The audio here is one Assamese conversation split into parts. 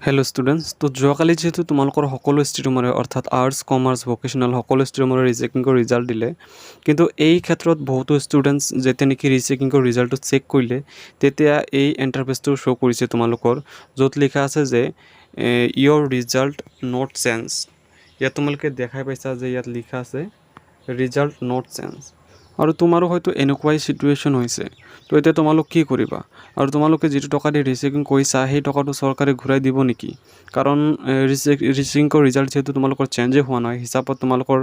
हेलो स्टूडेंट्स तो যোৱাকালি যেহেতু তোমালোকৰ সকলো ষ্ট্ৰীমৰে অৰ্থাৎ আৰ্টছ কমাৰ্চ ভোকেশনাল সকলো ষ্ট্ৰীমৰে ৰিচেকিংৰ ৰিজাল্ট দিলে কিন্তু এই ক্ষেত্ৰত বহুতো ষ্টুডেন্টস যেতিয়া নেকি ৰিচেকিংৰ ৰিজাল্টটো চেক কৰিলে তেতিয়া এই ইন্টাৰফেসটো শো কৰিছে তোমালোকৰ য'ত লিখা আছে যে ইয়োৰ ৰিজাল্ট নট চেঞ্জ ইয়াত তোমালোকে দেখাই পাইছা যে ইয়াত লিখা আছে ৰিজাল্ট নট চেঞ্জ আৰু তোমাৰো হয়তো এনেকুৱাই সিচুৱেশন হৈছে তো এতিয়া তোমালোক কি কৰিবা আৰু তোমালোকে যেটো টকা দি ৰিচেকিং কৰিছা সেই টকাটো চৰকাৰে ঘূৰাই দিব নেকি কাৰণ ৰিচেকিংৰ ৰিজাল্ট যেটো তোমালোকৰ চেঞ্জ হোৱা নাই হিচাপত তোমালোকৰ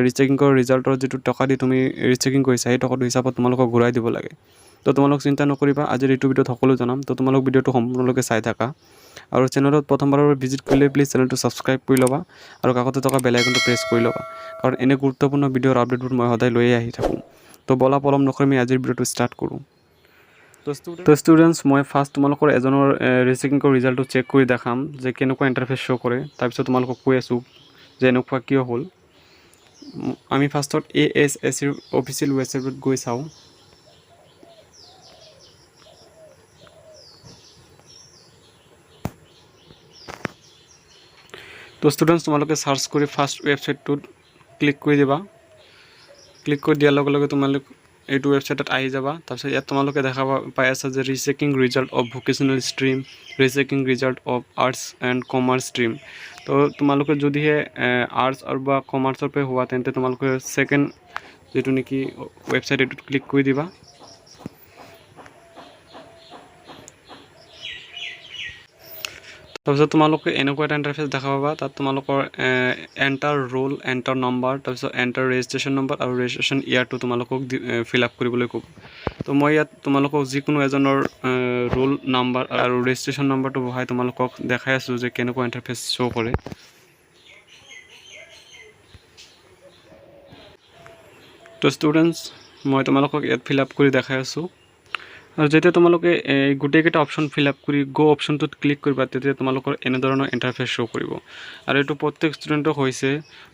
ৰিচেকিংৰ ৰিজাল্টৰ যেটো টকা দি তুমি ৰিচেকিং কৰিছা সেই টকাটো হিচাপত তোমালোকক ঘূৰাই দিব লাগে তো তোমালোক চিন্তা নকৰিবা আজিৰ এই ভিডিঅ'ত সকলো জনাম তো তোমালোক ভিডিঅ'টো সম্পূৰ্ণলৈকে চাই থাকা আৰু চেনেলত প্ৰথমবাৰৰ ভিজিট কৰিলে প্লিজ চেনেলটো সাবস্ক্ৰাইব কৰি লবা আৰু কাষতে থকা বেল আইকনটো প্ৰেছ কৰি লবা কাৰণ এনে গুৰুত্বপূৰ্ণ ভিডিঅ'ৰ আপডেটবোৰ মই সদায় লৈ আহি থাকো তো বলা পলম নকৰি আমি আজিৰ ভিডিঅ'টো ষ্টাৰ্ট কৰো তো স্টুডেন্টস মই ফাৰ্স্ট তোমালোকৰ এজনৰ ৰিচেকিংৰ ৰিজাল্টটো চেক কৰি দেখাম যে কেনেকুৱা ইন্টাৰফেস শো কৰে তাৰ পিছত তোমালোকক কৈ আছো যে এনেকুৱা কিয় হ'ল আমি ফাৰ্স্টত ASSC ৰ অফিচিয়েল ৱেবছাইটত গৈ চাও তো স্টুডেন্টস তোমালোকে সাৰ্চ কৰি ফাৰ্স্ট ৱেবছাইটটোত ক্লিক কৰি দিবা ক্লিক কৰি দিয়াৰ লগে লগে তোমালোক এইটো ৱেবছাইটত আহি যাবা তাৰপিছত ইয়াত তোমালোকে দেখা পাই আছে যে rechecking result of vocational stream rechecking result of arts and commerce stream তো তোমালোকে যদিহে আৰ্টছ আৰু বা কমাৰ্চৰ পৰা হোৱা তেন্তে তোমালোকে সেকেন্ড যেটো নেকি ৱেবছাইট এটোত ক্লিক কৰি দিবা তাৰপিছত তোমালোকে এনেকুৱা এটা ইন্টাৰফেস দেখা পাবা তাত তোমালোকৰ এন্টাৰ ৰোল এন্টাৰ নাম্বাৰ তাৰপিছত এন্টাৰ ৰেজিষ্ট্ৰেচন নম্বৰ আৰু ৰেজিষ্ট্ৰেচন ইয়াৰটো তোমালোকক ফিল আপ কৰিবলৈ ক'ব তো মই ইয়াত তোমালোকক যিকোনো এজনৰ ৰোল নাম্বাৰ আৰু ৰেজিষ্ট্ৰেচন নম্বৰটো বহাই তোমালোকক দেখাই আছো যে কেনেকুৱা ইন্টাৰফেস শো কৰে তো স্টুডেন্টস মই তোমালোকক ইয়াত ফিল আপ কৰি দেখাই আছো আৰু যেতিয়া তোমালোকে গুটেকেটা অপচন ফিল আপ কৰি গো অপচনটোত ক্লিক কৰিবা তেতিয়া তোমালোকৰ এনে ধৰণৰ ইন্টাৰফেস শো কৰিব আৰু এটো প্ৰত্যেক ষ্টুডেন্টক হৈছে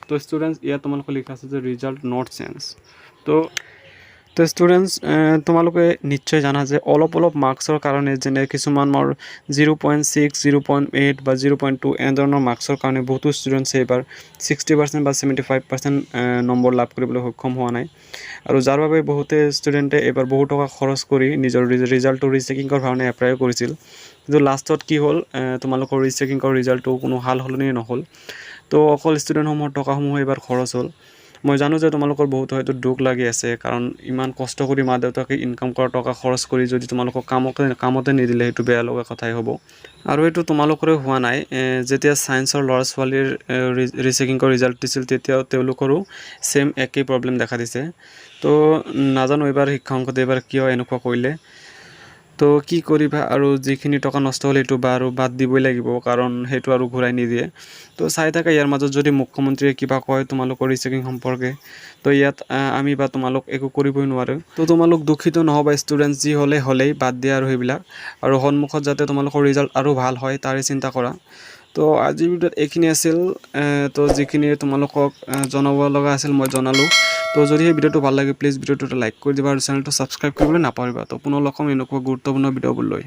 তো স্টুডেন্টস ইয়াত তোমালোকৰ লিখা আছে যে ৰিজাল্ট নট চেঞ্জ তো স্টুডেন্টস তোমালোকে নিশ্চয় জানা যে অলপ মাৰ্কসৰ কাৰণে যেনে কিছুমানৰ 0.6 0.8 বা 0.2 এনে ধৰণৰ মাৰ্কসৰ কাৰণে বহুতো ষ্টুডেন্টস এবাৰ 60% বা 75% নম্বৰ লাভ কৰিবলৈ সক্ষম হোৱা নাই আৰু যাৰ বাবে বহুতে ষ্টুডেন্টে এবাৰ বহু টকা খৰচ কৰি নিজৰ ৰিজাল্টটো ৰিচেকিংৰ কাৰণে এপ্লাই কৰিছিল কিন্তু লাষ্টত কি হ'ল তোমালোকৰ ৰিচেকিংৰ ৰিজাল্টটো কোনো হাল হলনি নহল তো অকল ষ্টুডেন্টসমূহৰ টকাসমূহ এবাৰ খৰচ হ'ল মই জানো যে তোমালোকৰ বহুত হয়তো দুখ লাগি আছে কাৰণ ইমান কষ্ট কৰি মা দেউতাকে ইনকাম কৰা টকা খৰচ কৰি যদি তোমালোকক কামতে নিদিলে হেতু বেয়া লগা কথাই হ'ব আৰু এটো তোমালোকৰে হোৱা নাই যেতিয়া সায়েন্সৰ ল'ৰা ছোৱালীৰ ৰিচেকিংৰ ৰিজাল্ট দিছিল তেতিয়া তেওঁলোকৰো সেম একেই প্ৰবলেম দেখা দিছে তো নাজানো এবাৰ শিক্ষাংকতে এবাৰ কিয় এনেকুৱা কৰিলে তো কি কৰিবা আৰু যিখিনি টকা নষ্ট হ'ল এটো আৰু বাদ দিবই লাগিব কাৰণ হেতু আৰু ঘূৰাই নিদিয়ে তো চাই থাকা ইয়াৰ মাজত যদি মুখ্যমন্ত্ৰীয়ে কিবা কয় তোমালোকৰ ৰিচেকিং সম্পৰ্কে তো ইয়াত আমি বা তোমালোক একো কৰিবই নোৱাৰো তো তোমালোক দুখিত নহবা ষ্টুডেন্টস যি হলেই বাদ দিয়া আৰু হেবিলাক আৰু সন্মুখত যাতে তোমালোকৰ ৰিজাল্ট আৰু ভাল হয় তাৰে চিন্তা কৰা তো আজিৰ ভিডিঅ'ত এইখিনি আছিল তো যিখিনি তোমালোকক জনাব লগা আছিল মই জনালো তো যদি এই ভিডিঅ'টো ভাল লাগে প্লিজ ভিডিঅ'টো লাইক কৰি দিবা আৰু চেনেলটো সাবস্ক্ৰাইব কৰিবলৈ নাপাহৰিবা তো পুনৰ লগ পাম এনেকুৱা গুৰুত্বপূৰ্ণ ভিডিঅ'বোৰ লৈ